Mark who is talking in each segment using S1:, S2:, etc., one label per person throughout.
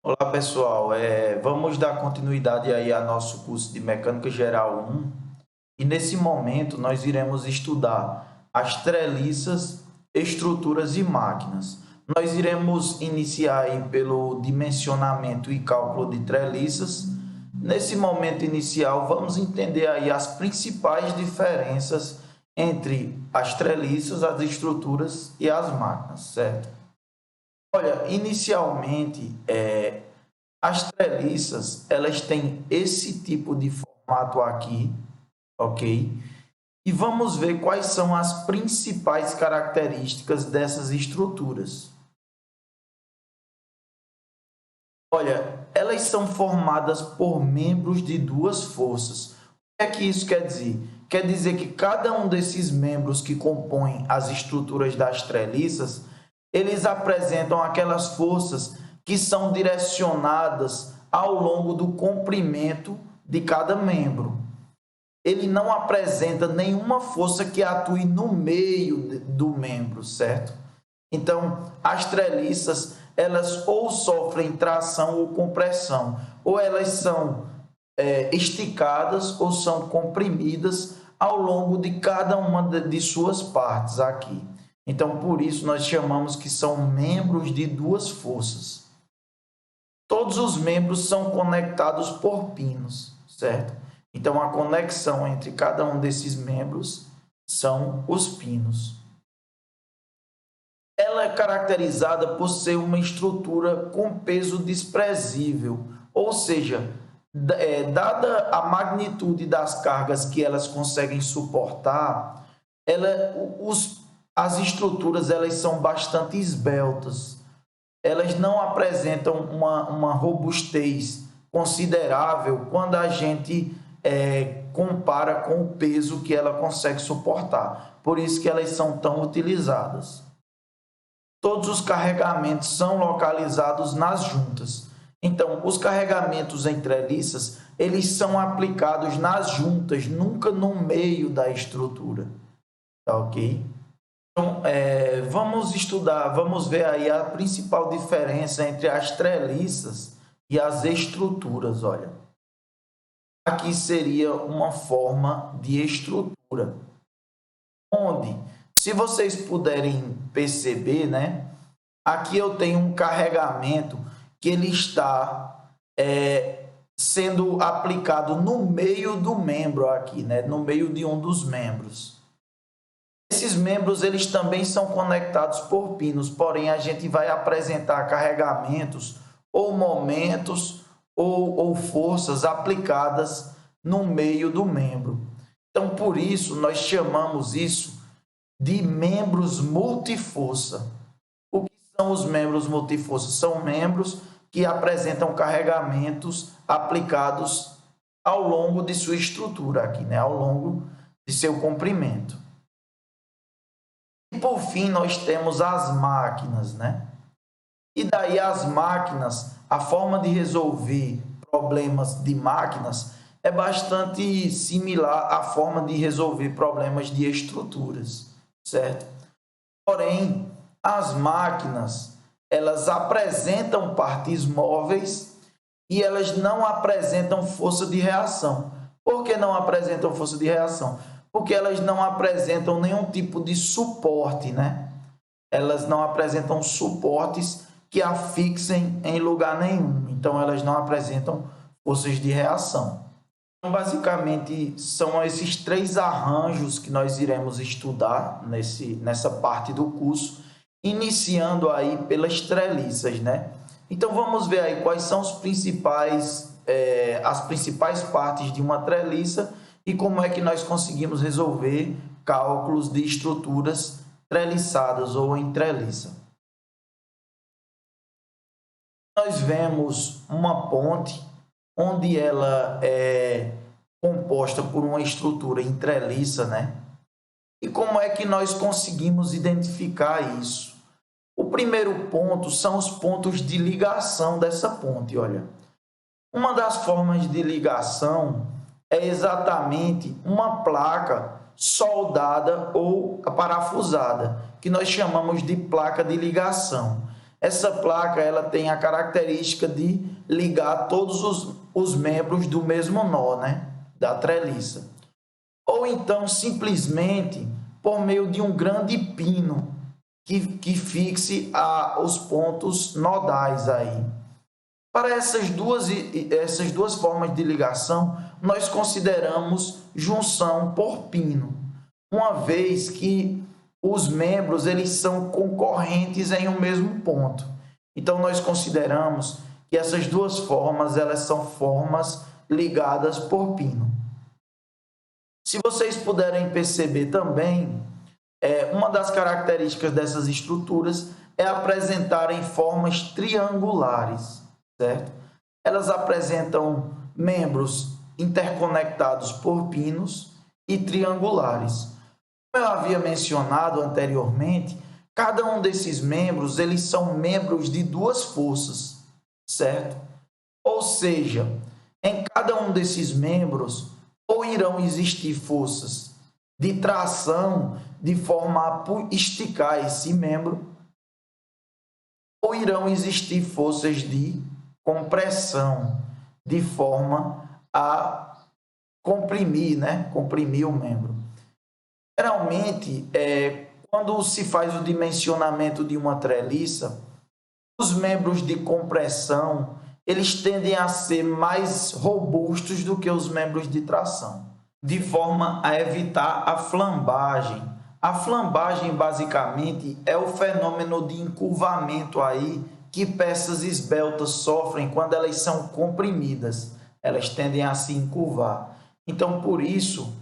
S1: Olá pessoal, vamos dar continuidade aí a nosso curso de Mecânica Geral 1 e nesse momento nós iremos estudar as treliças, estruturas e máquinas. Nós iremos iniciar aí pelo dimensionamento e cálculo de treliças. Nesse momento inicial vamos entender aí as principais diferenças entre as treliças, as estruturas e as máquinas, certo? Olha, inicialmente, as treliças, elas têm esse tipo de formato aqui, ok? E vamos ver quais são as principais características dessas estruturas. Olha, elas são formadas por membros de duas forças. O que é que isso quer dizer? Quer dizer que cada um desses membros que compõem as estruturas das treliças, eles apresentam aquelas forças que são direcionadas ao longo do comprimento de cada membro. Ele não apresenta nenhuma força que atue no meio do membro, certo? Então, as treliças, elas ou sofrem tração ou compressão, ou elas são esticadas ou são comprimidas ao longo de cada uma de suas partes aqui. Então, por isso, nós chamamos que são membros de duas forças. Todos os membros são conectados por pinos, certo? Então, a conexão entre cada um desses membros são os pinos. Ela é caracterizada por ser uma estrutura com peso desprezível, ou seja, dada a magnitude das cargas que elas conseguem suportar, as estruturas elas são bastante esbeltas. Elas não apresentam uma robustez considerável quando a gente compara com o peso que ela consegue suportar. Por isso que elas são tão utilizadas. Todos os carregamentos são localizados nas juntas. Então, os carregamentos em treliças, eles são aplicados nas juntas, nunca no meio da estrutura. Tá ok? Então, vamos estudar, vamos ver aí a principal diferença entre as treliças e as estruturas, olha. Aqui seria uma forma de estrutura, onde, se vocês puderem perceber, né? Aqui eu tenho um carregamento que ele está sendo aplicado no meio do membro aqui, né? No meio de um dos membros. Esses membros eles também são conectados por pinos, porém a gente vai apresentar carregamentos ou momentos ou forças aplicadas no meio do membro. Então, por isso, nós chamamos isso de membros multiforça. O que são os membros multiforça? São membros que apresentam carregamentos aplicados ao longo de sua estrutura aqui, né? Ao longo de seu comprimento. E por fim, nós temos as máquinas, né? E daí as máquinas, a forma de resolver problemas de máquinas é bastante similar à forma de resolver problemas de estruturas, certo? Porém, as máquinas, elas apresentam partes móveis e elas não apresentam força de reação. Por que não apresentam força de reação? Porque elas não apresentam nenhum tipo de suporte, né? Elas não apresentam suportes que a fixem em lugar nenhum. Então, elas não apresentam forças de reação. Então, basicamente, são esses três arranjos que nós iremos estudar nessa parte do curso, iniciando aí pelas treliças, né? Então, vamos ver aí quais são as principais partes de uma treliça e como é que nós conseguimos resolver cálculos de estruturas treliçadas ou em treliça. Nós vemos uma ponte onde ela é composta por uma estrutura em treliça, né? E como é que nós conseguimos identificar isso? O primeiro ponto são os pontos de ligação dessa ponte, olha. Uma das formas de ligação é exatamente uma placa soldada ou parafusada, que nós chamamos de placa de ligação. essa placa ela tem a característica de ligar todos os membros do mesmo nó, né, da treliça. Ou então, simplesmente, por meio de um grande pino que fixe os pontos nodais aí. Para essas duas formas de ligação, nós consideramos junção por pino, uma vez que os membros eles são concorrentes em um mesmo ponto. Então, nós consideramos que essas duas formas elas são formas ligadas por pino. Se vocês puderem perceber também, uma das características dessas estruturas é apresentarem formas triangulares, certo? Elas apresentam membros interconectados por pinos e triangulares. Como eu havia mencionado anteriormente, cada um desses membros, eles são membros de duas forças, certo? Ou seja, em cada um desses membros, ou irão existir forças de tração de forma a esticar esse membro, ou irão existir forças de compressão de forma a comprimir, né? Comprimir o membro. Geralmente, quando se faz o dimensionamento de uma treliça, os membros de compressão eles tendem a ser mais robustos do que os membros de tração, de forma a evitar a flambagem. A flambagem, basicamente, é o fenômeno de encurvamento aí que peças esbeltas sofrem quando elas são comprimidas. Elas tendem a se encurvar. Então, por isso,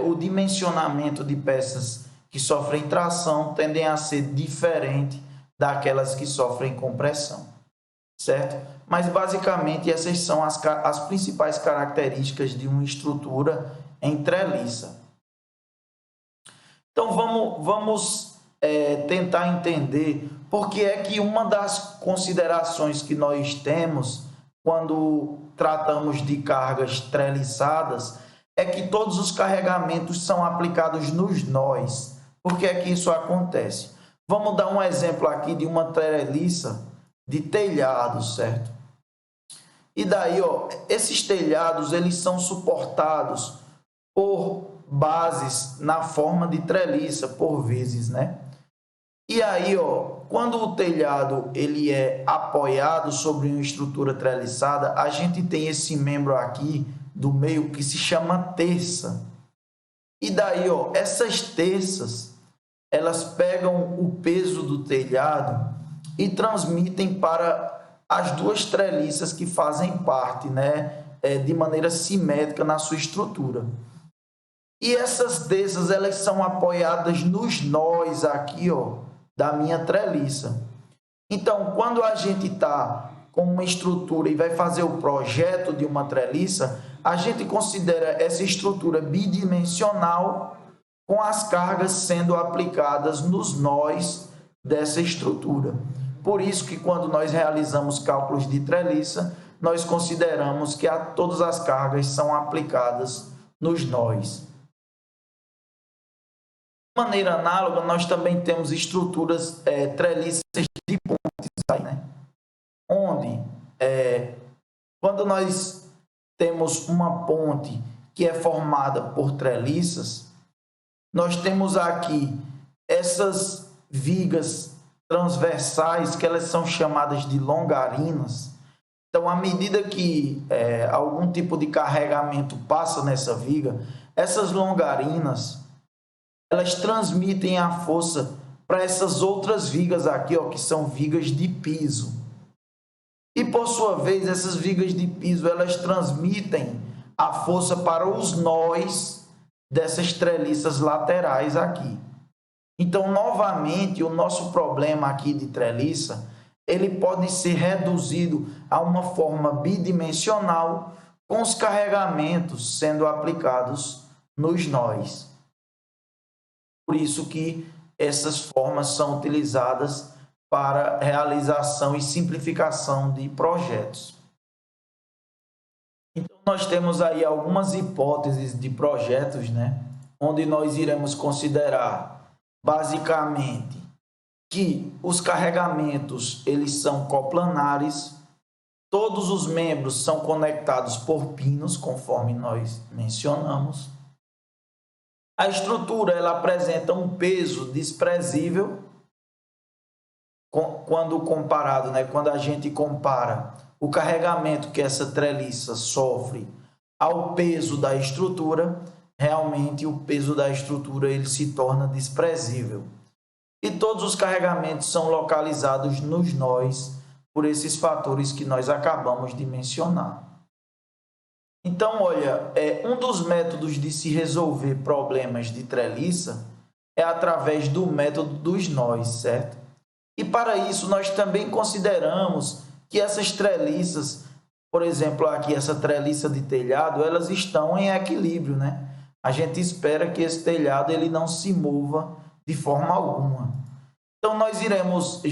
S1: o dimensionamento de peças que sofrem tração tendem a ser diferente daquelas que sofrem compressão, certo? Mas, basicamente, essas são as principais características de uma estrutura em treliça. Então, vamos tentar entender por que é que uma das considerações que nós temos quando tratamos de cargas treliçadas é que todos os carregamentos são aplicados nos nós. Por que é que isso acontece? Vamos dar um exemplo aqui de uma treliça de telhado, certo? E daí, esses telhados eles são suportados por bases na forma de treliça, por vezes, né? E aí, quando o telhado ele é apoiado sobre uma estrutura treliçada, a gente tem esse membro aqui do meio que se chama terça. E daí, essas terças, elas pegam o peso do telhado e transmitem para as duas treliças que fazem parte, né, de maneira simétrica na sua estrutura. E essas terças, elas são apoiadas nos nós aqui, da minha treliça. Então, quando a gente está com uma estrutura e vai fazer o projeto de uma treliça, a gente considera essa estrutura bidimensional com as cargas sendo aplicadas nos nós dessa estrutura. Por isso que quando nós realizamos cálculos de treliça, nós consideramos que todas as cargas são aplicadas nos nós. De maneira análoga, nós também temos estruturas treliças de pontes, aí, né? Onde, quando nós temos uma ponte que é formada por treliças, nós temos aqui essas vigas transversais, que elas são chamadas de longarinas. Então, à medida que algum tipo de carregamento passa nessa viga, essas longarinas, elas transmitem a força para essas outras vigas aqui, que são vigas de piso. E, por sua vez, essas vigas de piso, elas transmitem a força para os nós dessas treliças laterais aqui. Então, novamente, o nosso problema aqui de treliça, ele pode ser reduzido a uma forma bidimensional com os carregamentos sendo aplicados nos nós. Por isso que essas formas são utilizadas para realização e simplificação de projetos. Então, nós temos aí algumas hipóteses de projetos, onde nós iremos considerar, basicamente, que os carregamentos eles são coplanares, todos os membros são conectados por pinos, conforme nós mencionamos. A estrutura ela apresenta um peso desprezível quando comparado, quando a gente compara o carregamento que essa treliça sofre ao peso da estrutura, realmente o peso da estrutura ele se torna desprezível. E todos os carregamentos são localizados nos nós por esses fatores que nós acabamos de mencionar. Então, olha, um dos métodos de se resolver problemas de treliça é através do método dos nós, certo? E para isso nós também consideramos que essas treliças, por exemplo, aqui essa treliça de telhado, elas estão em equilíbrio, A gente espera que esse telhado ele não se mova de forma alguma. Então nós iremos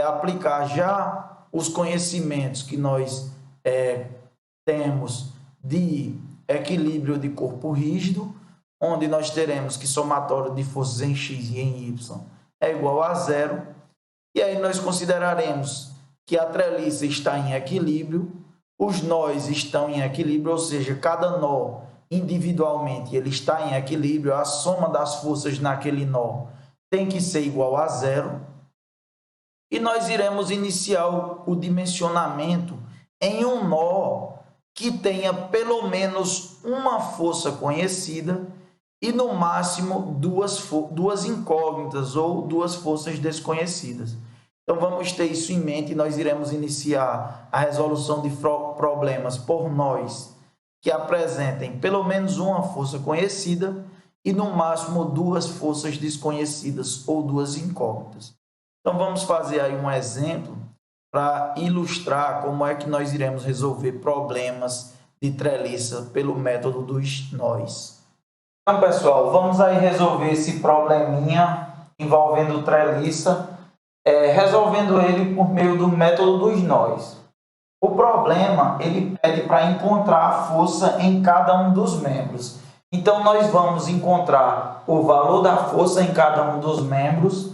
S1: aplicar já os conhecimentos que nós temos de equilíbrio de corpo rígido, onde nós teremos que somatório de forças em x e em y é igual a zero. E aí nós consideraremos que a treliça está em equilíbrio, os nós estão em equilíbrio, ou seja, cada nó individualmente ele está em equilíbrio, a soma das forças naquele nó tem que ser igual a zero. E nós iremos iniciar o dimensionamento em um nó que tenha pelo menos uma força conhecida e no máximo duas incógnitas ou duas forças desconhecidas. Então vamos ter isso em mente e nós iremos iniciar a resolução de problemas por nós que apresentem pelo menos uma força conhecida e no máximo duas forças desconhecidas ou duas incógnitas. Então vamos fazer aí um exemplo para ilustrar como é que nós iremos resolver problemas de treliça pelo método dos nós. Então, pessoal, vamos aí resolver esse probleminha envolvendo treliça, resolvendo ele por meio do método dos nós. O problema, ele pede para encontrar a força em cada um dos membros. Então, nós vamos encontrar o valor da força em cada um dos membros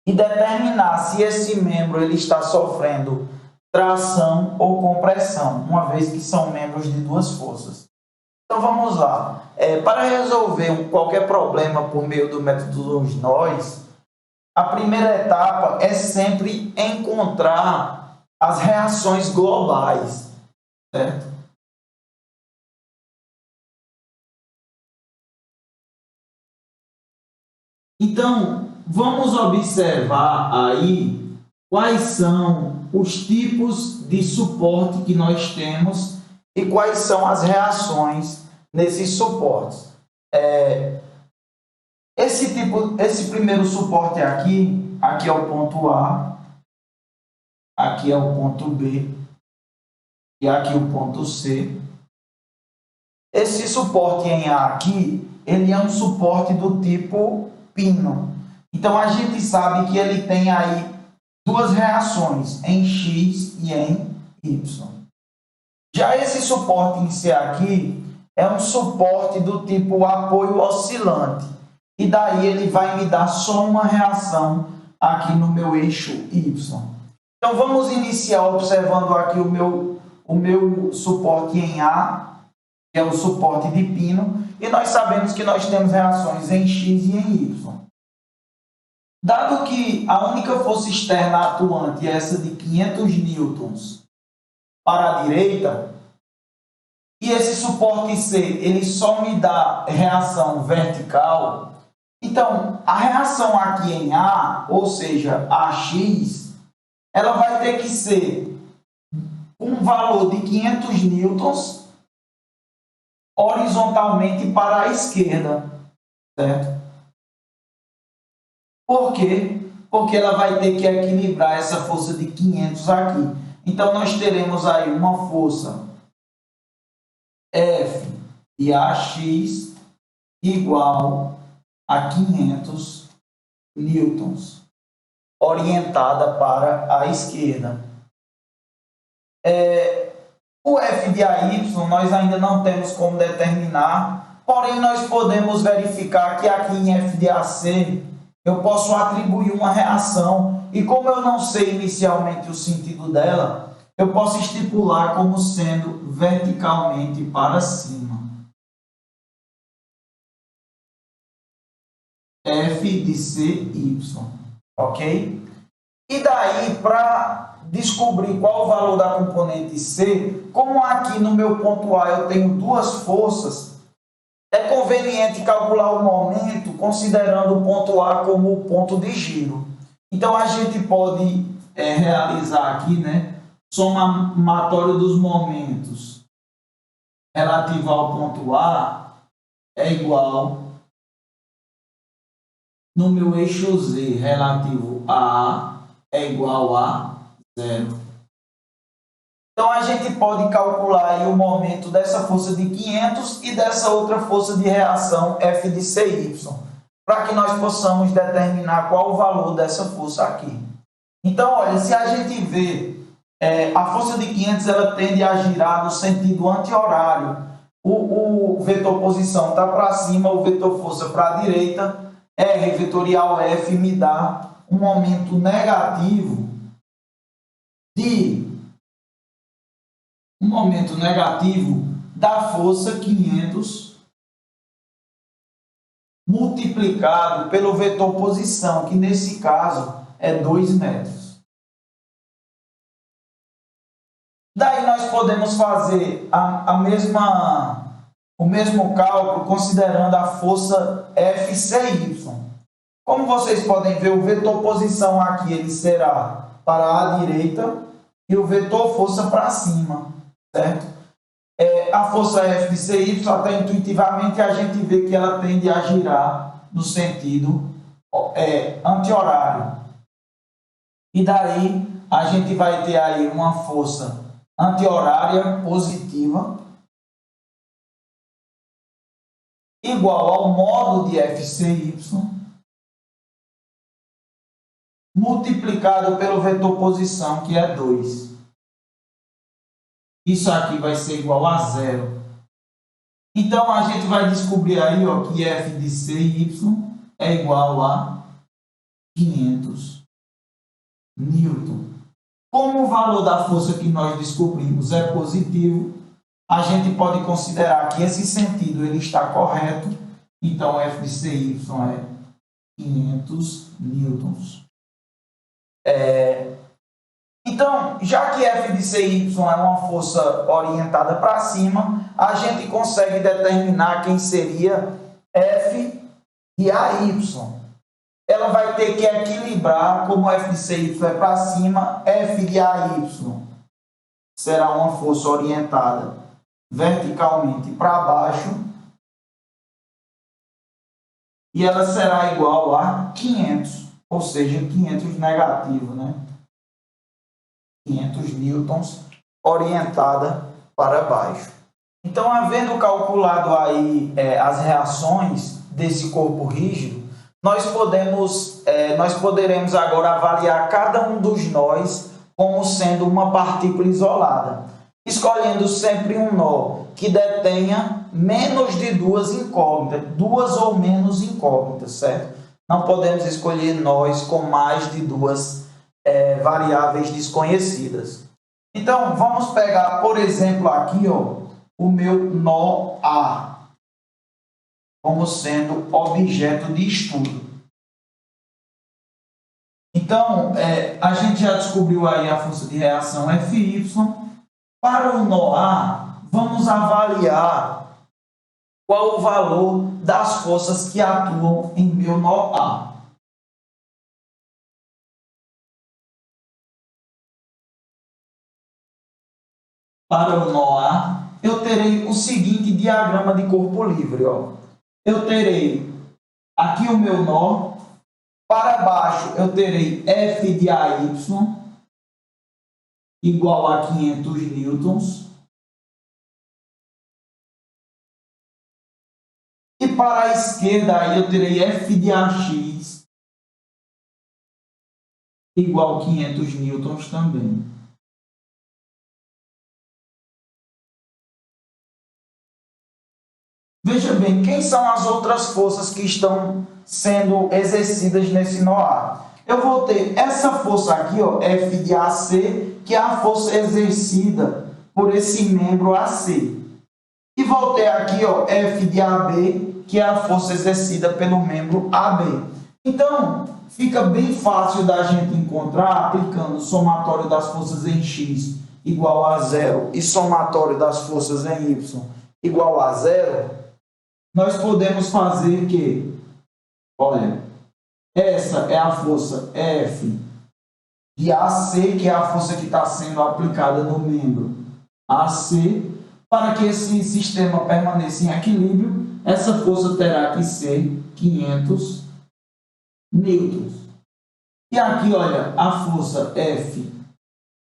S1: e determinar se esse membro ele está sofrendo tração ou compressão, uma vez que são membros de duas forças. Então vamos lá. Para resolver qualquer problema por meio do método dos nós, a primeira etapa é sempre encontrar as reações globais, certo? Então, vamos observar aí quais são os tipos de suporte que nós temos e quais são as reações nesses suportes. Esse primeiro suporte aqui é o ponto A, aqui é o ponto B e aqui o ponto C. Esse suporte em A aqui, ele é um suporte do tipo pino. Então, a gente sabe que ele tem aí duas reações, em X e em Y. Já esse suporte em C aqui é um suporte do tipo apoio oscilante. E daí ele vai me dar só uma reação aqui no meu eixo Y. Então, vamos iniciar observando aqui o meu suporte em A, que é o suporte de pino. E nós sabemos que nós temos reações em X e em Y. Dado que a única força externa atuante é essa de 500 newtons para a direita, e esse suporte C ele só me dá reação vertical, então a reação aqui em A, ou seja, AX, ela vai ter que ser um valor de 500 newtons horizontalmente para a esquerda, certo? Por quê? Porque ela vai ter que equilibrar essa força de 500 aqui. Então, nós teremos aí uma força F de AX igual a 500 newtons, orientada para a esquerda. O F de AY nós ainda não temos como determinar, porém nós podemos verificar que aqui em F de AC eu posso atribuir uma reação, e como eu não sei inicialmente o sentido dela, eu posso estipular como sendo verticalmente para cima. F de CY, ok? E daí, para descobrir qual o valor da componente C, como aqui no meu ponto A eu tenho duas forças, é conveniente calcular o momento considerando o ponto A como o ponto de giro. Então, a gente pode realizar aqui, né, somatório dos momentos relativo ao ponto A é igual no meu eixo Z relativo a é igual a zero. Então, a gente pode calcular aí o momento dessa força de 500 e dessa outra força de reação F de CY, para que nós possamos determinar qual o valor dessa força aqui. Então, olha, se a gente vê a força de 500, ela tende a girar no sentido anti-horário. O vetor posição está para cima, o vetor força para a direita. R vetorial F me dá um momento negativo da força 500 multiplicado pelo vetor posição, que nesse caso é 2 metros. Daí nós podemos fazer o mesmo cálculo considerando a força FCY. Como vocês podem ver, o vetor posição aqui ele será para a direita e o vetor força para cima, certo? A força F de CY, até intuitivamente, a gente vê que ela tende a girar no sentido anti-horário. E daí a gente vai ter aí uma força anti-horária positiva igual ao módulo de FCY multiplicado pelo vetor posição, que é 2. Isso aqui vai ser igual a zero. Então, a gente vai descobrir aí que F de CY é igual a 500 newton. Como o valor da força que nós descobrimos é positivo, a gente pode considerar que esse sentido ele está correto. Então, F de CY é 500 newtons. Então, já que F de CY é uma força orientada para cima, a gente consegue determinar quem seria F de AY. Ela vai ter que equilibrar, como F de CY é para cima, F de AY será uma força orientada verticalmente para baixo e ela será igual a 500, ou seja, 500 negativo, né? 500 newtons orientada para baixo. Então, havendo calculado aí as reações desse corpo rígido, nós poderemos agora avaliar cada um dos nós como sendo uma partícula isolada, escolhendo sempre um nó que detenha menos de duas incógnitas, duas ou menos incógnitas, certo? Não podemos escolher nós com mais de duas variáveis desconhecidas. Então, vamos pegar, por exemplo, aqui o meu nó A, como sendo objeto de estudo. Então, a gente já descobriu aí a força de reação Fy. Para o nó A, vamos avaliar qual o valor das forças que atuam em meu nó A. Para o nó A, eu terei o seguinte diagrama de corpo livre. Eu terei aqui o meu nó, para baixo eu terei F de AY igual a 500 newtons. E para a esquerda aí eu terei F de AX igual a 500 newtons também. Veja bem, quem são as outras forças que estão sendo exercidas nesse nó A? Eu vou ter essa força aqui, ó, F de AC, que é a força exercida por esse membro AC. E vou ter aqui, ó, F de AB, que é a força exercida pelo membro AB. Então, fica bem fácil da gente encontrar aplicando o somatório das forças em X igual a zero e somatório das forças em Y igual a zero. Nós podemos fazer que, olha, essa é a força F de AC, que é a força que está sendo aplicada no membro AC. Para que esse sistema permaneça em equilíbrio, essa força terá que ser 500 newtons. E aqui, olha, a força F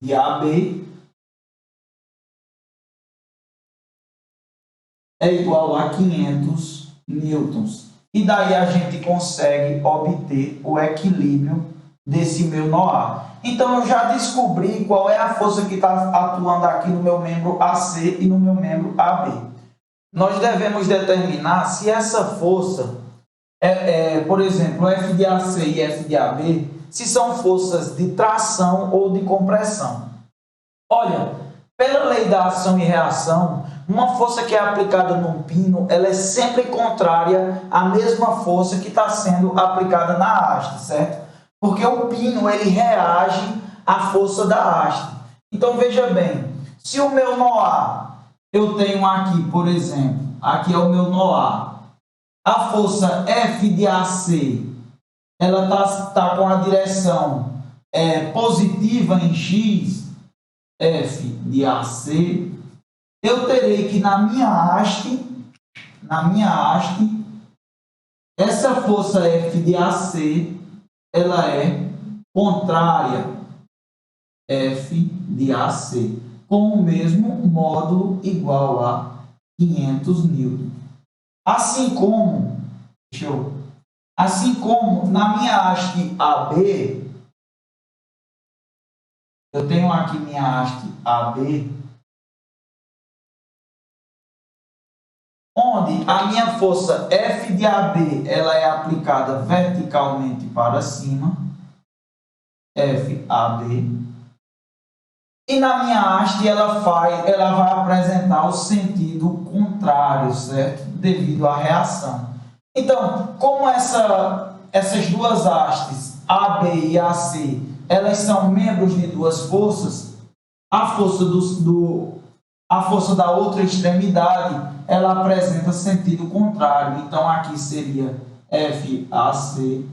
S1: de AB é igual a 500 newtons. E daí a gente consegue obter o equilíbrio desse meu nó A. Então, eu já descobri qual é a força que está atuando aqui no meu membro AC e no meu membro AB. Nós devemos determinar se essa força, por exemplo, F de AC e F de AB, se são forças de tração ou de compressão. Olha, pela lei da ação e reação, uma força que é aplicada num pino, ela é sempre contrária à mesma força que está sendo aplicada na haste, certo? Porque o pino, ele reage à força da haste. Então, veja bem, se o meu nó A, eu tenho aqui, por exemplo, aqui é o meu nó A força F de AC, ela tá com a direção positiva em X, F de AC, eu terei que na minha haste, essa força F de AC, ela é contrária F de AC, com o mesmo módulo igual a 500 newton. Assim como na minha haste AB, eu tenho aqui minha haste AB, onde a minha força F de AB ela é aplicada verticalmente para cima, FAB, e na minha haste ela vai apresentar o sentido contrário, certo? Devido à reação. Então, como essas duas hastes, AB e AC, elas são membros de duas forças, a força da outra extremidade, ela apresenta sentido contrário. Então, aqui seria FAC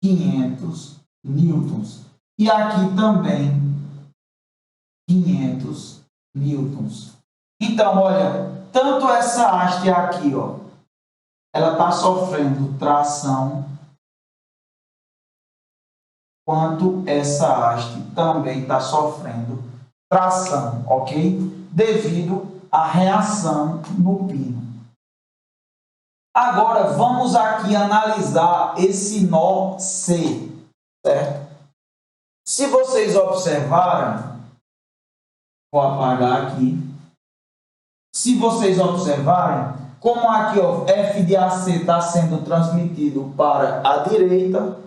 S1: 500 newtons. E aqui também 500 newtons. Então, olha, tanto essa haste aqui, ó, ela está sofrendo tração, quanto essa haste também está sofrendo tração, ok? Devido à reação no pino. Agora, vamos aqui analisar esse nó C, certo? Se vocês observarem, vou apagar aqui. Se vocês observarem, como aqui, ó, F de AC está sendo transmitido para a direita,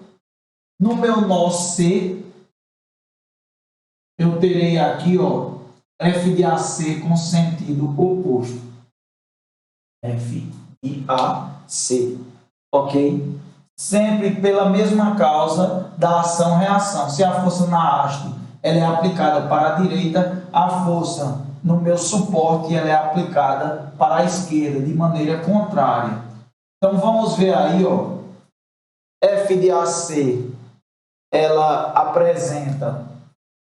S1: no meu nó C, eu terei aqui, ó, F de AC com sentido oposto. F de AC, ok? Sempre pela mesma causa da ação-reação. Se a força na haste ela é aplicada para a direita, a força no meu suporte ela é aplicada para a esquerda, de maneira contrária. Então, vamos ver aí, ó, F de AC, ela apresenta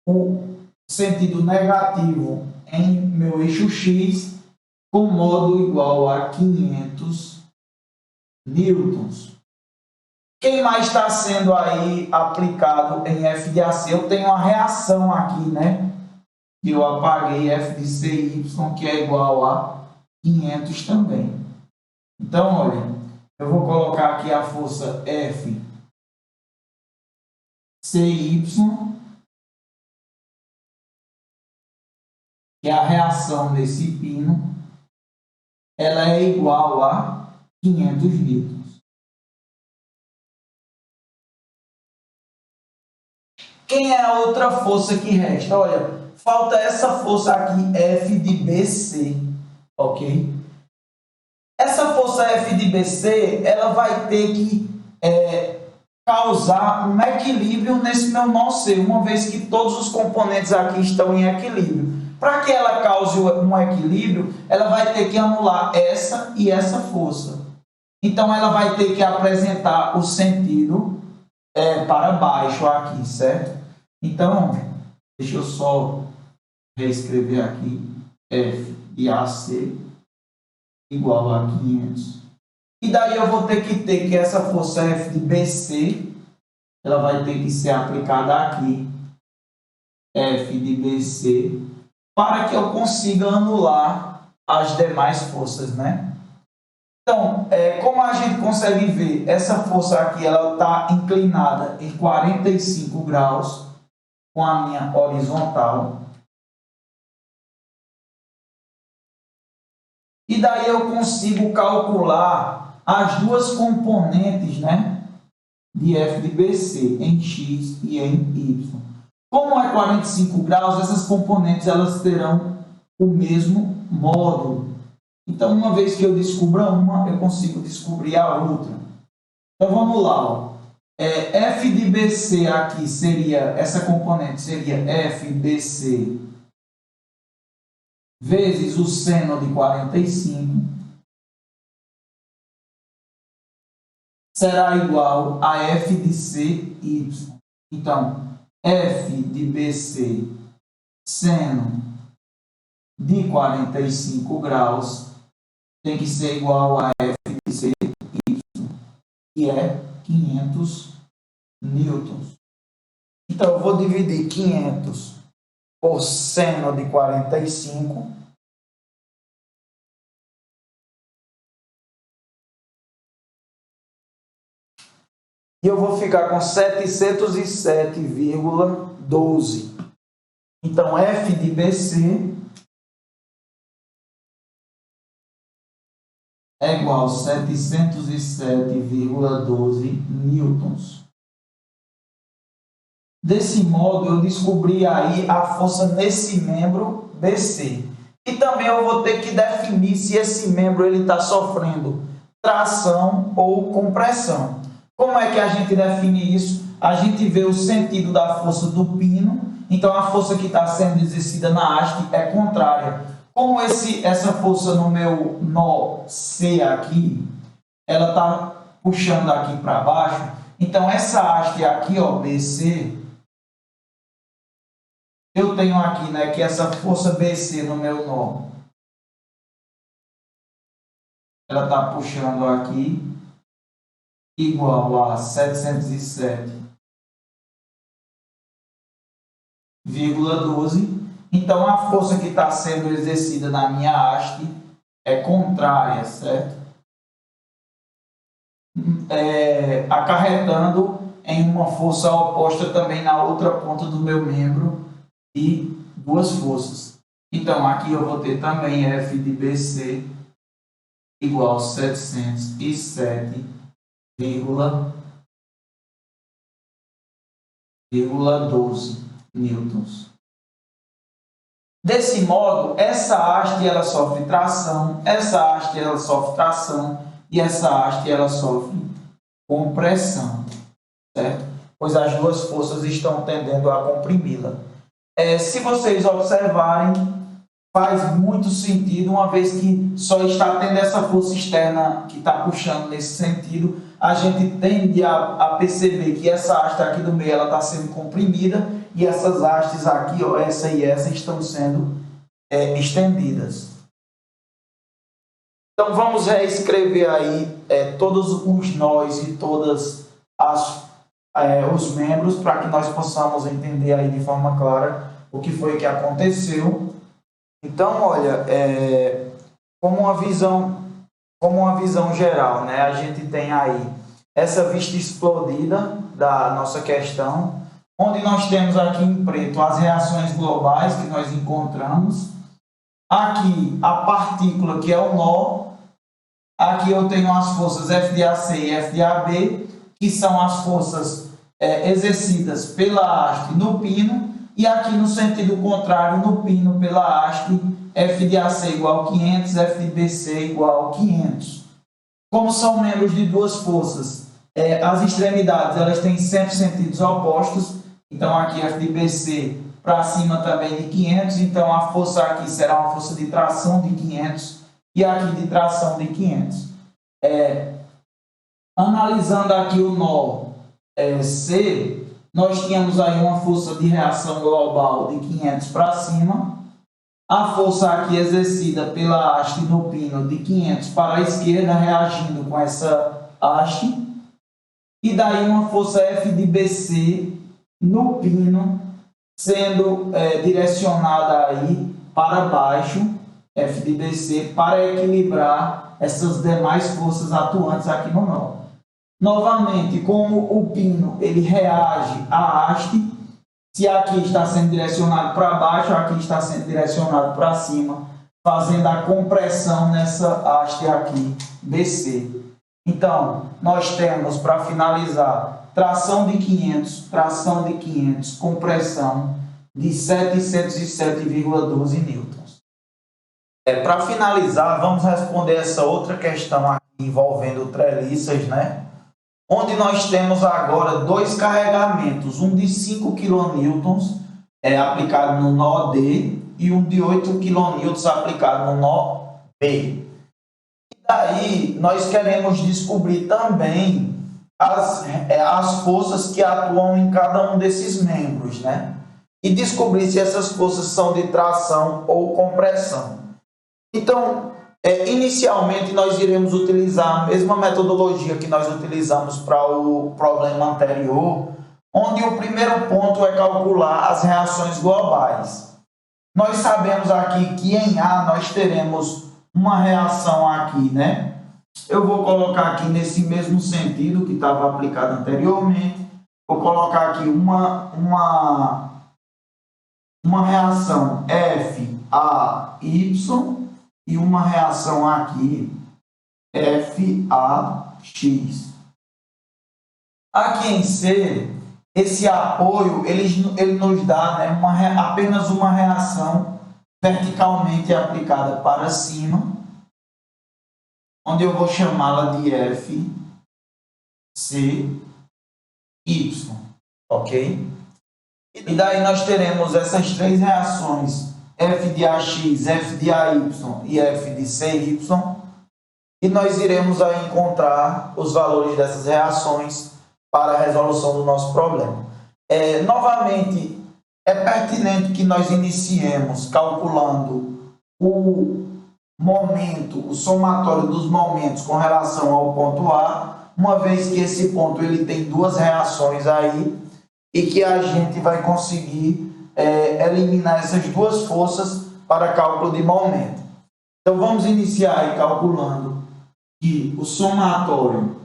S1: o sentido negativo em meu eixo X, com módulo igual a 500 newtons. Quem mais está sendo aí aplicado em F de AC? Eu tenho uma reação aqui, né? Que eu apaguei, F de CY, que é igual a 500 também. Então, olha, eu vou colocar aqui a força F CY, que é a reação desse pino, ela é igual a 500 newtons. Quem é a outra força que resta? Olha, falta essa força aqui, F de BC, ok? Essa força F de BC, ela vai ter que causar um equilíbrio nesse meu nó C, uma vez que todos os componentes aqui estão em equilíbrio. Para que ela cause um equilíbrio, ela vai ter que anular essa e essa força. Então, ela vai ter que apresentar o sentido para baixo aqui, certo? Então, deixa eu só reescrever aqui, F de AC igual a 500. E daí eu vou ter que essa força F de BC, ela vai ter que ser aplicada aqui, F de BC, para que eu consiga anular as demais forças, né? Então, como a gente consegue ver, essa força aqui, ela está inclinada em 45 graus com a linha horizontal. E daí eu consigo calcular as duas componentes, né, de F de BC, em X e em Y. Como é 45 graus, essas componentes elas terão o mesmo módulo. Então, uma vez que eu descubra uma, eu consigo descobrir a outra. Então, vamos lá. Ó. F de BC aqui seria, essa componente seria FBC vezes o seno de 45 será igual a F de CY. Então, F de BC seno de 45 graus tem que ser igual a F de CY, que é 500 newtons. Então, eu vou dividir 500 por seno de 45. E eu vou ficar com 707,12. Então, F de BC é igual a 707,12 newtons. Desse modo, eu descobri aí a força nesse membro BC. E também eu vou ter que definir se esse membro está sofrendo tração ou compressão. Como é que a gente define isso? A gente vê o sentido da força do pino. Então, a força que está sendo exercida na haste é contrária. Como essa força no meu nó C aqui, ela está puxando aqui para baixo. Então, essa haste aqui, ó, BC, eu tenho aqui, né, que essa força BC no meu nó, ela está puxando aqui, igual a 707,12. Então, a força que está sendo exercida na minha haste é contrária, certo? Acarretando em uma força oposta também na outra ponta do meu membro e duas forças. Então, aqui eu vou ter também F de BC igual a 707,12 newtons. Desse modo, essa haste ela sofre tração, essa haste ela sofre tração e essa haste ela sofre compressão, certo? Pois as duas forças estão tendendo a comprimi-la. Se vocês observarem, faz muito sentido, uma vez que só está tendo essa força externa que está puxando nesse sentido, a gente tende a perceber que essa haste aqui do meio ela está sendo comprimida e essas hastes aqui, ó, essa e essa, estão sendo estendidas. Então, vamos reescrever aí todos os nós e todas os membros para que nós possamos entender aí de forma clara o que foi que aconteceu. Então, olha, como uma visão geral, né? A gente tem aí essa vista explodida da nossa questão, onde nós temos aqui em preto as reações globais que nós encontramos. Aqui a partícula, que é o nó, Aqui eu tenho as forças F de AC e F de AB, que são as forças exercidas pela haste no pino, e aqui no sentido contrário, no pino, pela haste, F de AC igual a 500, F de BC igual a 500. Como são membros de duas forças, as extremidades elas têm sempre sentidos opostos, então aqui F de BC para cima também de 500, então a força aqui será uma força de tração de 500 e aqui de tração de 500. Analisando aqui o nó C, nós tínhamos aí uma força de reação global de 500 para cima, a força aqui exercida pela haste no pino de 500 para a esquerda, reagindo com essa haste, e daí uma força F de BC no pino, sendo direcionada aí para baixo, F de BC, para equilibrar essas demais forças atuantes aqui no nó. Novamente, como o pino ele reage à haste, se aqui está sendo direcionado para baixo, aqui está sendo direcionado para cima, fazendo a compressão nessa haste aqui, BC. Então, nós temos, para finalizar, tração de 500, compressão de 707,12 newtons. Para finalizar, vamos responder essa outra questão aqui envolvendo treliças, né? Onde nós temos agora dois carregamentos, um de 5 kN aplicado no nó D e um de 8 kN aplicado no nó B. E daí nós queremos descobrir também as forças que atuam em cada um desses membros, né? E descobrir se essas forças são de tração ou compressão. Então, inicialmente nós iremos utilizar a mesma metodologia que nós utilizamos para o problema anterior, onde o primeiro ponto é calcular as reações globais. Nós sabemos aqui que em A nós teremos uma reação aqui, né? Eu vou colocar aqui nesse mesmo sentido que estava aplicado anteriormente. Vou colocar aqui uma reação FAY e uma reação aqui FAX. Aqui em C, esse apoio ele nos dá, né, apenas uma reação verticalmente aplicada para cima, onde eu vou chamá-la de FCY, ok? E daí nós teremos essas três reações, F de AX, F de AY e F de CY, e nós iremos aí encontrar os valores dessas reações para a resolução do nosso problema. Novamente, é pertinente que nós iniciemos calculando o momento, o somatório dos momentos com relação ao ponto A, uma vez que esse ponto ele tem duas reações aí e que a gente vai conseguir eliminar essas duas forças para cálculo de momento. Então vamos iniciar aí calculando que o somatório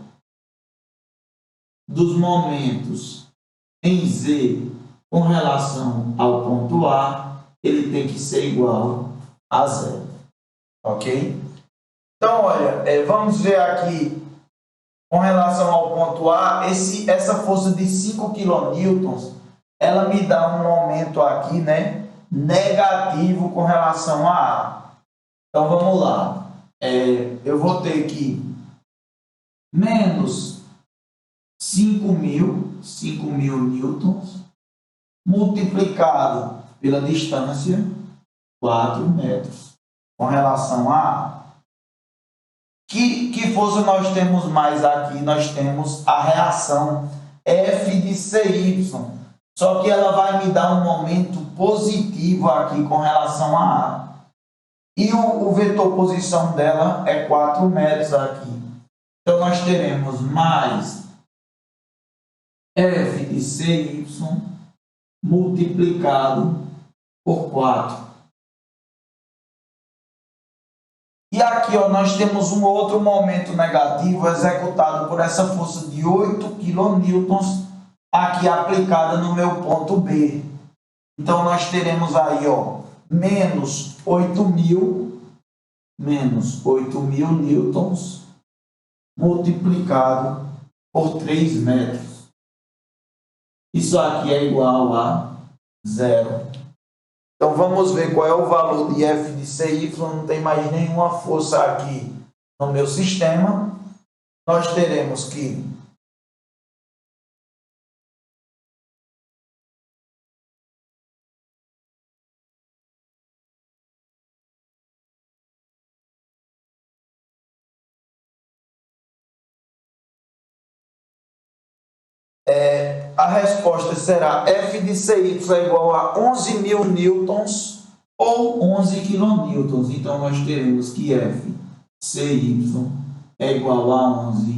S1: dos momentos em Z com relação ao ponto A, ele tem que ser igual a zero, ok? Então, olha, vamos ver aqui com relação ao ponto A, essa força de 5 kN, ela me dá um momento aqui, né, negativo com relação a A. Então, vamos lá. Eu vou ter que menos 5.000 newtons multiplicado pela distância, 4 metros, com relação a A. Que força nós temos mais aqui? Nós temos a reação F de CY, só que ela vai me dar um momento positivo aqui com relação a A. E o vetor posição dela é 4 metros aqui. Então, nós teremos mais F de CY multiplicado por 4. E aqui, ó, nós temos um outro momento negativo executado por essa força de 8 kN aqui aplicada no meu ponto B. Então, nós teremos aí, ó, menos 8.000 newtons multiplicado por 3 metros. Isso aqui é igual a 0. Então, vamos ver qual é o valor de F de CY. Não tem mais nenhuma força aqui no meu sistema. Nós teremos que a resposta será F de CY é igual a 11.000 newtons ou 11 kilonewtons. Então, nós teremos que F CY é igual a 11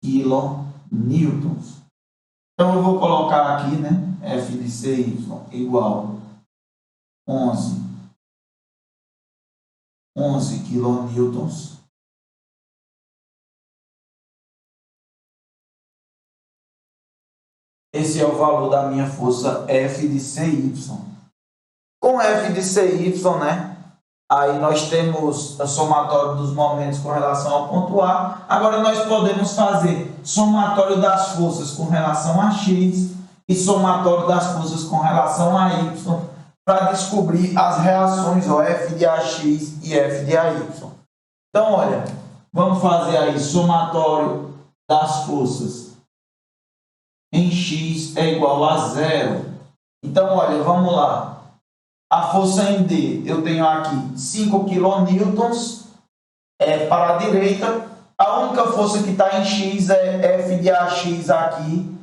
S1: kilonewtons. Então, eu vou colocar aqui, né? F de CY igual a 11 kilonewtons. Esse é o valor da minha força F de CY. Com F de CY, né? Aí nós temos o somatório dos momentos com relação ao ponto A. Agora nós podemos fazer somatório das forças com relação a X e somatório das forças com relação a Y para descobrir as reações, ó, F de AX e F de AY. Então, olha, vamos fazer aí somatório das forças em X é igual a 0. Então, olha, vamos lá. A força em D, eu tenho aqui 5 kN para a direita. A única força que está em X é F de AX aqui.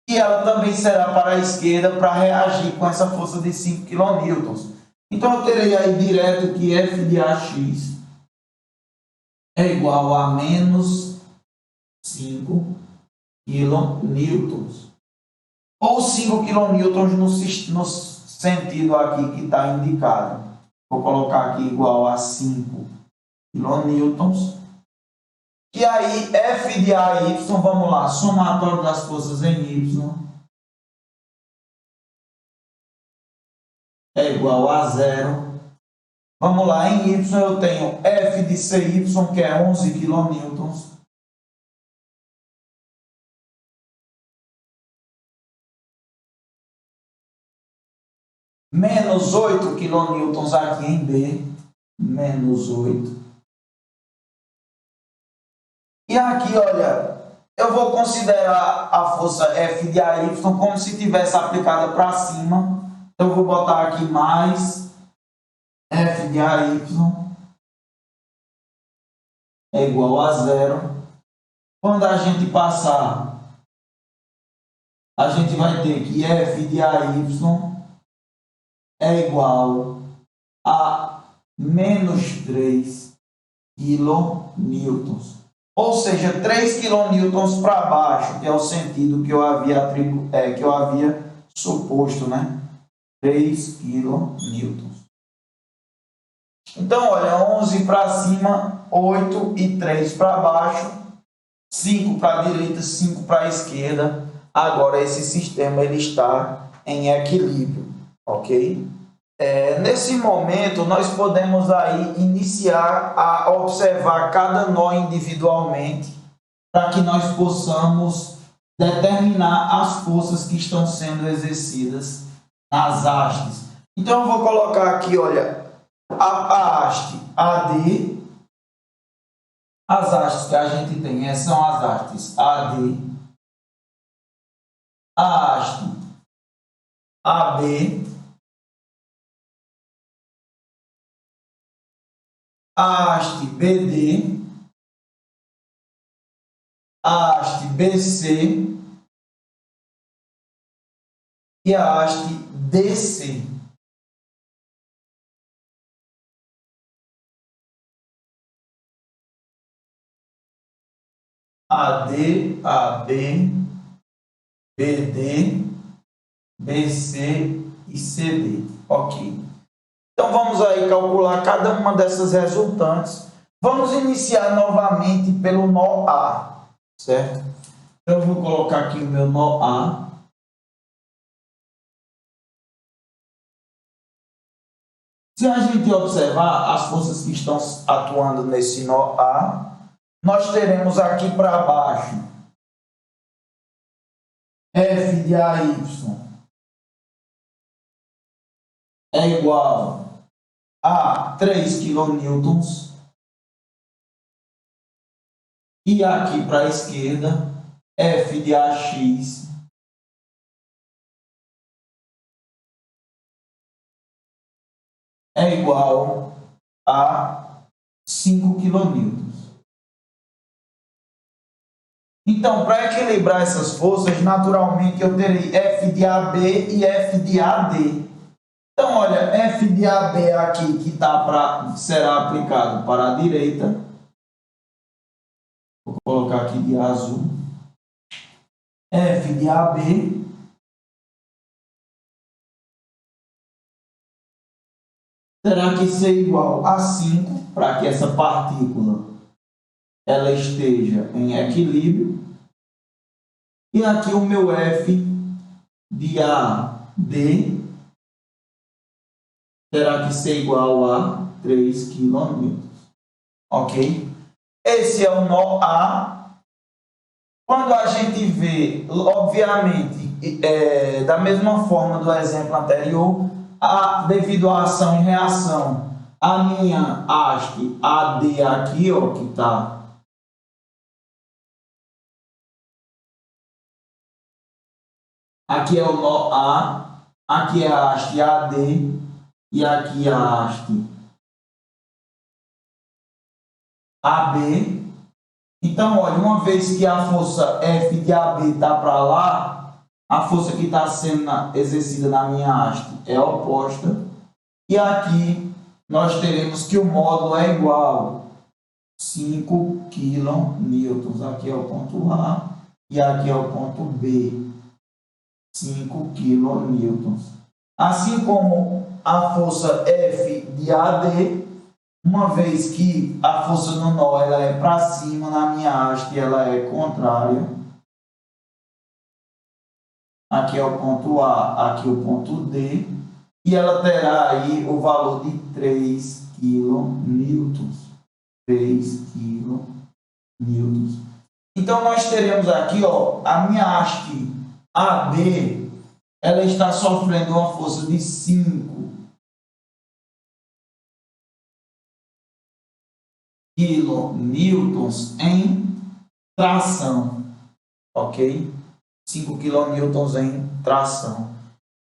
S1: E ela também será para a esquerda para reagir com essa força de 5 kN. Então, eu terei aí direto que F de AX é igual a menos 5 kN. Ou 5 kN no sentido aqui que está indicado. Vou colocar aqui igual a 5 kN. E aí, F de AY, vamos lá, somatório das forças em Y é igual a 0. Vamos lá, em Y eu tenho F de CY, que é 11 kN. Menos 8 kN aqui em B, menos 8. E aqui, olha, eu vou considerar a força F de AY como se tivesse aplicada para cima. Então, eu vou botar aqui mais F de AY é igual a 0. Quando a gente passar, a gente vai ter que F de AY é igual a menos 3 kN. Ou seja, 3 kN para baixo, que é o sentido que eu havia suposto, né? 3 kN. Então, olha, 11 para cima, 8 e 3 para baixo, 5 para a direita, 5 para a esquerda. Agora, esse sistema ele está em equilíbrio, ok? Nesse momento, nós podemos aí iniciar a observar cada nó individualmente para que nós possamos determinar as forças que estão sendo exercidas nas hastes. Então, eu vou colocar aqui, olha, a haste AD. As hastes que a gente tem são as hastes AD, a haste AB, a haste BD, a haste BC e a haste DC. AD, AB, BD, BC e CD. Ok. Então, vamos aí calcular cada uma dessas resultantes. Vamos iniciar novamente pelo nó A, certo? Então, eu vou colocar aqui o meu nó A. Se a gente observar as forças que estão atuando nesse nó A, nós teremos aqui para baixo F de AY é igual a 3 kN. E aqui para a esquerda, F de AX é igual a 5 kN. Então, para equilibrar essas forças, naturalmente eu terei F de AB e F de AD. Então, olha, F de AB aqui que será aplicado para a direita. Vou colocar aqui de azul. F de AB terá que ser igual a 5 para que essa partícula ela esteja em equilíbrio. E aqui o meu F de AD terá que ser igual a 3 kN. Ok? Esse é o nó A. Quando a gente vê, obviamente, da mesma forma do exemplo anterior, devido à ação e reação, a minha haste AD aqui, ó, que está aqui é o nó A, aqui é a haste AD e aqui a haste AB. Então, olha, uma vez que a força F de AB está para lá, a força que está sendo exercida na minha haste é oposta. E aqui nós teremos que o módulo é igual a 5 kN. Aqui é o ponto A e aqui é o ponto B. 5 kN. Assim como a força F de AD, uma vez que a força no nó ela é para cima, na minha haste ela é contrária. Aqui é o ponto A, aqui o ponto D, e ela terá aí o valor de 3 kN. 3 kN. Então nós teremos aqui, ó, a minha haste AB, ela está sofrendo uma força de 5 kN em tração, ok? 5 kN em tração.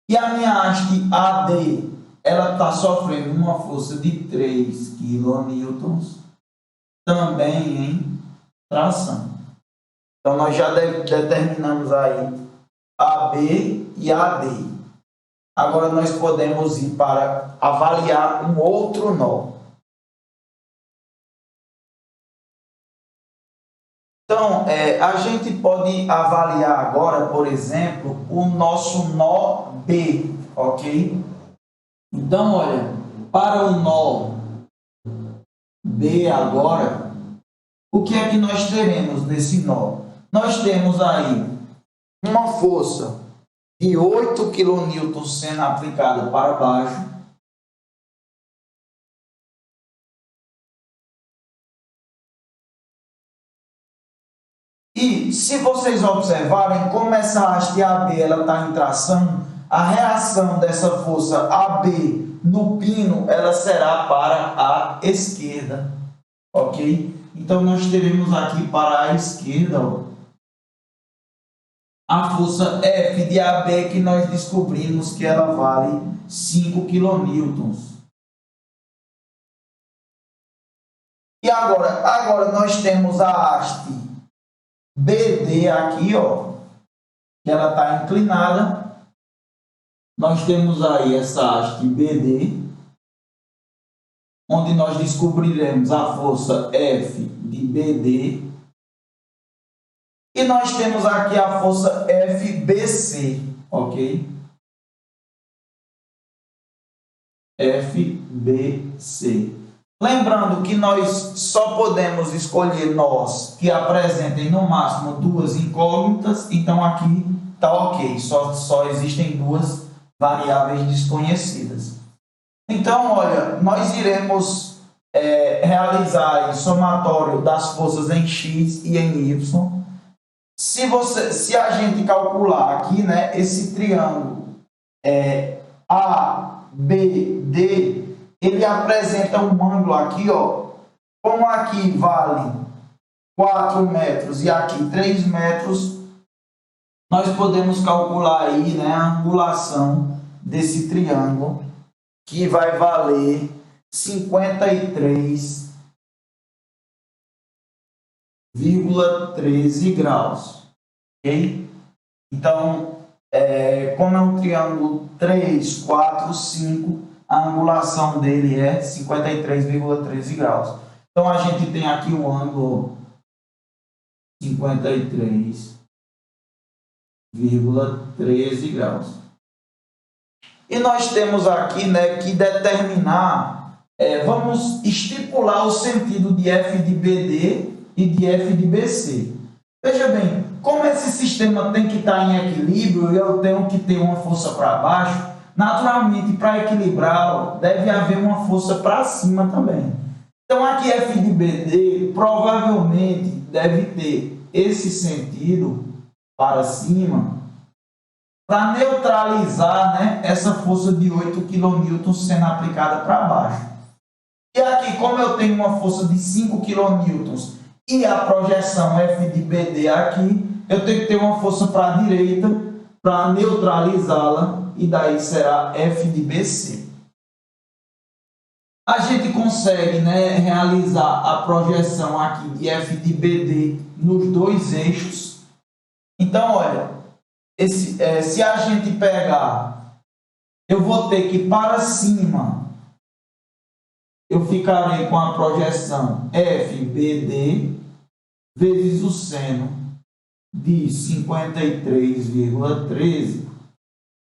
S1: E a minha haste AD, ela está sofrendo uma força de 3 kN também em tração. Então nós já determinamos aí AB e AD. Agora nós podemos ir para avaliar um outro nó. Então, a gente pode avaliar agora, por exemplo, o nosso nó B, ok? Então, olha, para o nó B agora, o que é que nós teremos nesse nó? Nós temos aí uma força de 8 kN sendo aplicada para baixo. E se vocês observarem como essa haste AB está em tração, a reação dessa força AB no pino ela será para a esquerda, ok? Então nós teremos aqui para a esquerda, ó, a força F de AB que nós descobrimos que ela vale 5 kN. E agora nós temos a haste BD aqui, ó, que ela está inclinada. Nós temos aí essa haste BD, onde nós descobriremos a força F de BD. E nós temos aqui a força FBC, ok? FBC. Lembrando que nós só podemos escolher nós que apresentem no máximo duas incógnitas, então aqui está ok, só existem duas variáveis desconhecidas. Então, olha, nós iremos realizar o somatório das forças em X e em Y. Se a gente calcular aqui, né, esse triângulo ABD, ele apresenta um ângulo aqui, ó, como aqui vale 4 metros e aqui 3 metros, nós podemos calcular aí, né, a angulação desse triângulo, que vai valer 53,13 graus, ok? Então, como é um triângulo 3, 4, 5, a angulação dele é 53,13 graus. Então, a gente tem aqui o ângulo 53,13 graus. E nós temos aqui, né, que determinar, vamos estipular o sentido de F de BD e de F de BC. Veja bem, como esse sistema tem que estar em equilíbrio e eu tenho que ter uma força para baixo, naturalmente, para equilibrar, deve haver uma força para cima também. Então, aqui F de BD provavelmente deve ter esse sentido para cima, para neutralizar, né, essa força de 8 kN sendo aplicada para baixo. E aqui, como eu tenho uma força de 5 kN e a projeção F de BD aqui, eu tenho que ter uma força para a direita para neutralizá-la, e daí será F de BC. A gente consegue, né, realizar a projeção aqui de F de BD nos dois eixos. Então, olha, se a gente pegar, eu vou ter que para cima, eu ficarei com a projeção FBD vezes o seno de 53,13.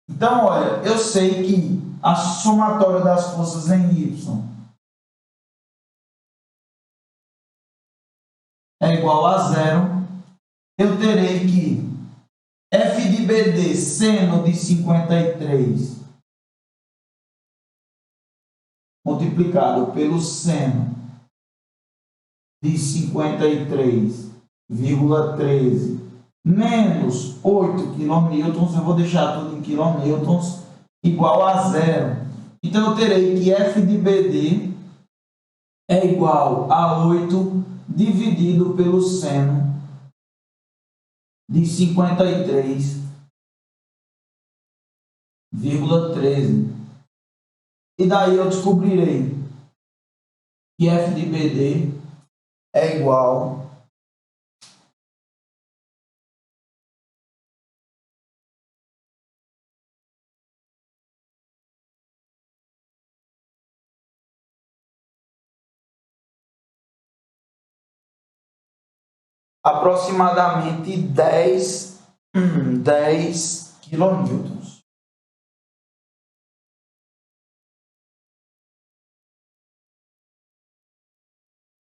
S1: Então, olha, eu sei que a somatória das forças em Y é igual a zero. Eu terei que F de BD, seno de 53, multiplicado pelo seno de 53,13 menos 8 kN, eu vou deixar tudo em quilonewtons, igual a zero. Então, eu terei que F de BD é igual a 8 dividido pelo seno de 53,13. E daí eu descobrirei que F de BD é igual aproximadamente 10 kN.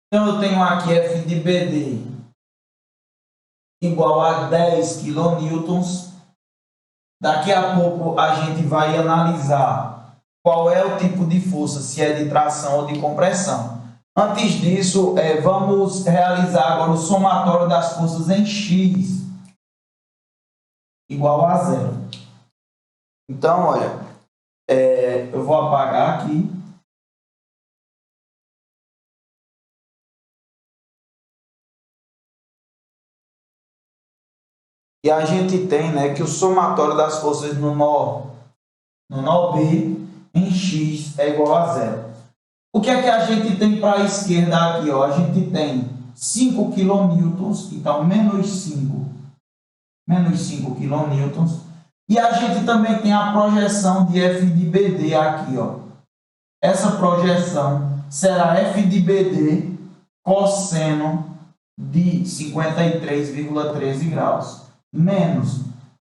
S1: Então, eu tenho aqui F de BD igual a 10 kN. Daqui a pouco a gente vai analisar qual é o tipo de força, se é de tração ou de compressão. Antes disso, vamos realizar agora o somatório das forças em X igual a zero. Então, olha, eu vou apagar aqui. E a gente tem, né, que o somatório das forças no nó B em X é igual a zero. O que é que a gente tem para a esquerda aqui? Ó? A gente tem 5 kN, então menos 5 kN. E a gente também tem a projeção de F de BD aqui. Ó. Essa projeção será F de BD cosseno de 53,13 graus. Menos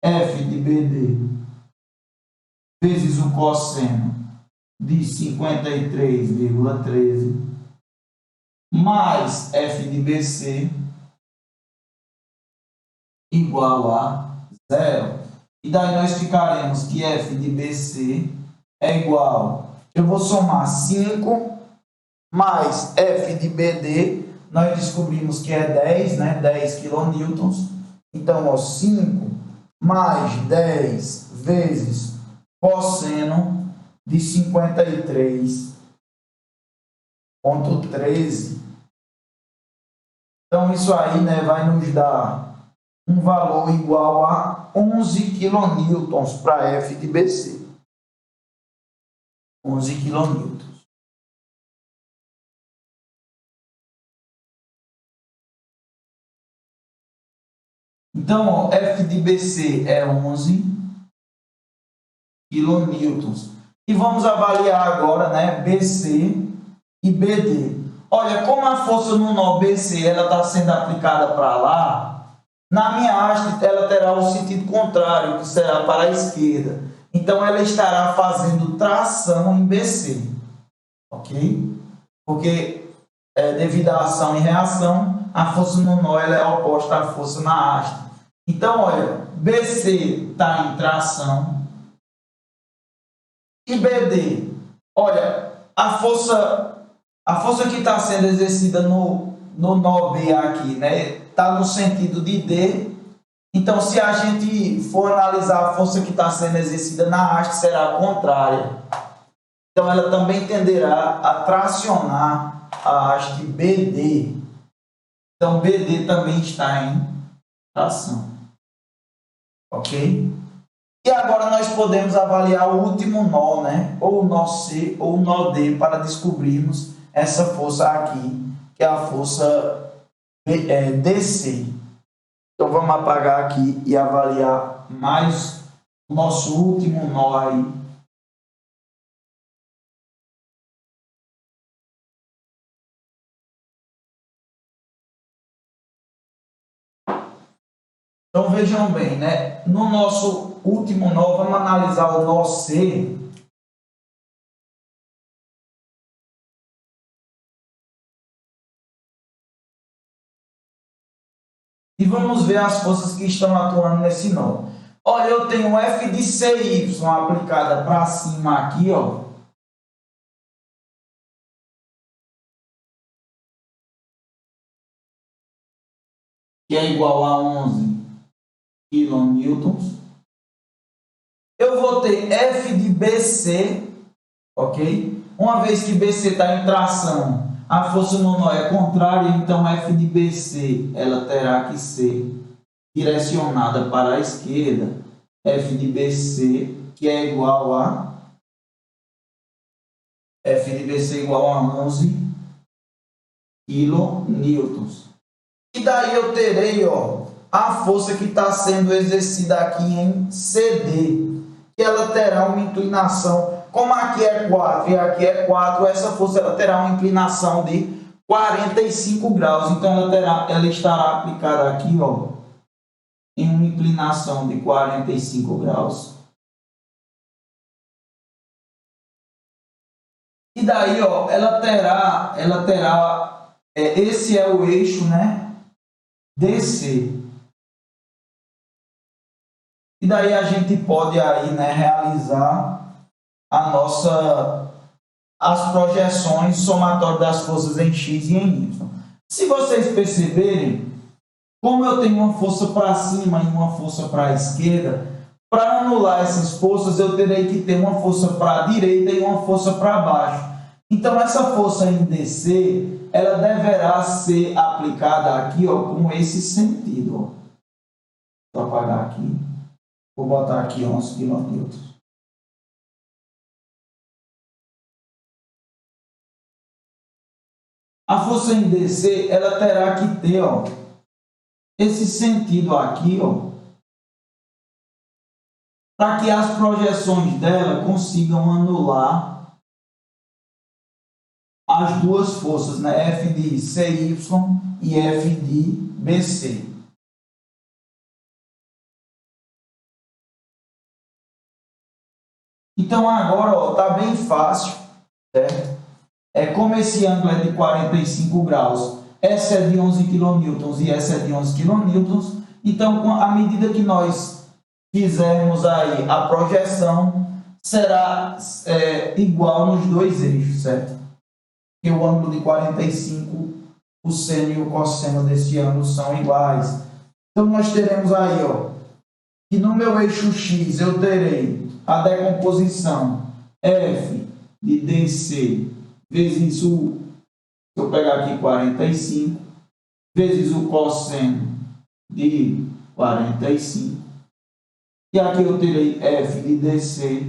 S1: F de BD vezes o cosseno de 53,13 mais F de BC igual a zero. E daí nós ficaremos que F de BC é igual, eu vou somar 5 mais F de BD, nós descobrimos que é 10, né? 10 kN. Então, ó, 5 mais 10 vezes cosseno de 53,13. Então, isso aí, né, vai nos dar um valor igual a 11 kN para F de BC. 11 kN. Então, ó, F de BC é 11 kN. E vamos avaliar agora, né, BC e BD. Olha, como a força no nó BC está sendo aplicada para lá, na minha haste ela terá o sentido contrário, que será para a esquerda. Então, ela estará fazendo tração em BC. Ok? Porque, devido à ação e reação, a força no nó ela é oposta à força na haste. Então, olha, BC está em tração. E BD, olha, a força que está sendo exercida no nó B aqui, né, está no sentido de D. Então, se a gente for analisar a força que está sendo exercida na haste, será contrária. Então, ela também tenderá a tracionar a haste BD. Então, BD também está em tração. Ok? E agora nós podemos avaliar o último nó, né? Ou o nó C ou o nó D, para descobrirmos essa força aqui, que é a força DC. Então vamos apagar aqui e avaliar mais o nosso último nó aí. Então vejam bem, né? No nosso último nó, vamos analisar o nó C. E vamos ver as forças que estão atuando nesse nó. Olha, eu tenho F de CY aplicada para cima aqui, ó. Que é igual a 11 kN. Eu vou ter F de BC, ok? Uma vez que BC está em tração, a força no nó é contrária, então F de BC ela terá que ser direcionada para a esquerda. F de BC, que é igual a F de BC igual a 11 kN. E daí eu terei, ó, a força que está sendo exercida aqui em CD, que ela terá uma inclinação, como aqui é 4 e aqui é 4, essa força ela terá uma inclinação de 45 graus. Então ela estará aplicada aqui, ó, em uma inclinação de 45 graus. E daí, ó, ela terá esse é o eixo, né, DC. E daí a gente pode aí, né, realizar as projeções somatórias das forças em X e em Y. Se vocês perceberem, como eu tenho uma força para cima e uma força para a esquerda, para anular essas forças eu terei que ter uma força para a direita e uma força para baixo. Então essa força em DC, ela deverá ser aplicada aqui, ó, com esse sentido, ó. Vou apagar aqui. Vou botar aqui 11 kN. A força em DC, ela terá que ter, ó, esse sentido aqui, ó, para que as projeções dela consigam anular as duas forças, né? F de CY e F de BC. Então agora, ó, tá bem fácil, certo? Como esse ângulo é de 45 graus, essa é de 11 kN e essa é de 11 kN, então à medida que nós fizermos aí a projeção, será igual nos dois eixos, certo? porque o ângulo de 45, o seno e o cosseno desse ângulo são iguais. Então, nós teremos aí, ó, que no meu eixo X eu terei a decomposição f de DC vezes o, se eu pegar aqui 45, vezes o cosseno de 45. E aqui eu terei f de DC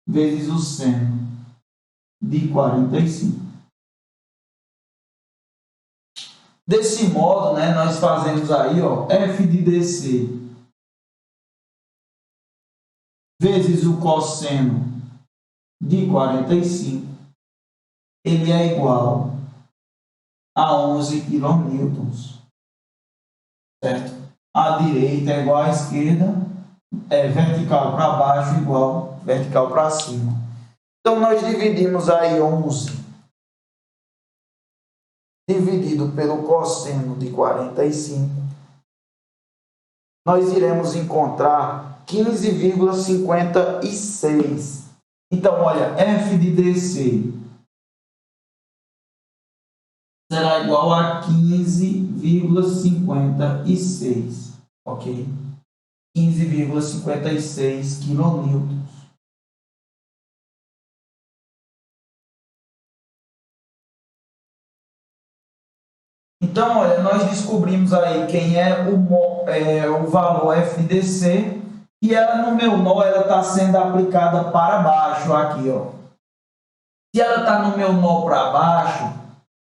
S1: vezes o seno de 45. Desse modo, né, nós fazemos aí, ó, f de DC vezes o cosseno de 45, ele é igual a 11 kN. Certo? A direita é igual à esquerda, vertical para baixo igual vertical para cima. Então, nós dividimos aí 11 dividido pelo cosseno de 45, nós iremos encontrar 15,56. Então, olha, f de DC será igual a 15,56, ok? 15,56 kN. Então, olha, nós descobrimos aí quem é o valor f de DC, e ela no meu nó ela está sendo aplicada para baixo aqui, ó. Se ela está no meu nó para baixo,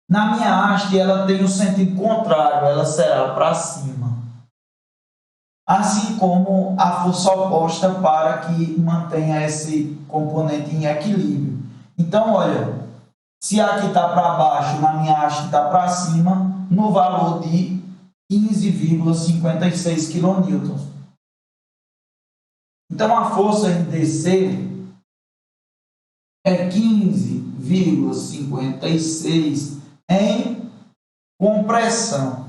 S1: na minha haste ela tem o sentido contrário, ela será para cima. Assim como a força oposta para que mantenha esse componente em equilíbrio. Então, olha, se aqui está para baixo, na minha haste está para cima, no valor de 15,56 kN. Então, a força em DC é 15,56 em compressão.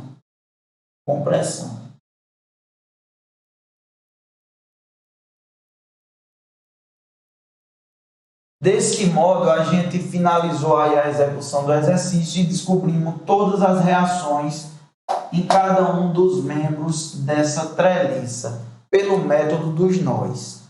S1: Desse modo, a gente finalizou aí a execução do exercício e descobrimos todas as reações em cada um dos membros dessa treliça, pelo método dos nós.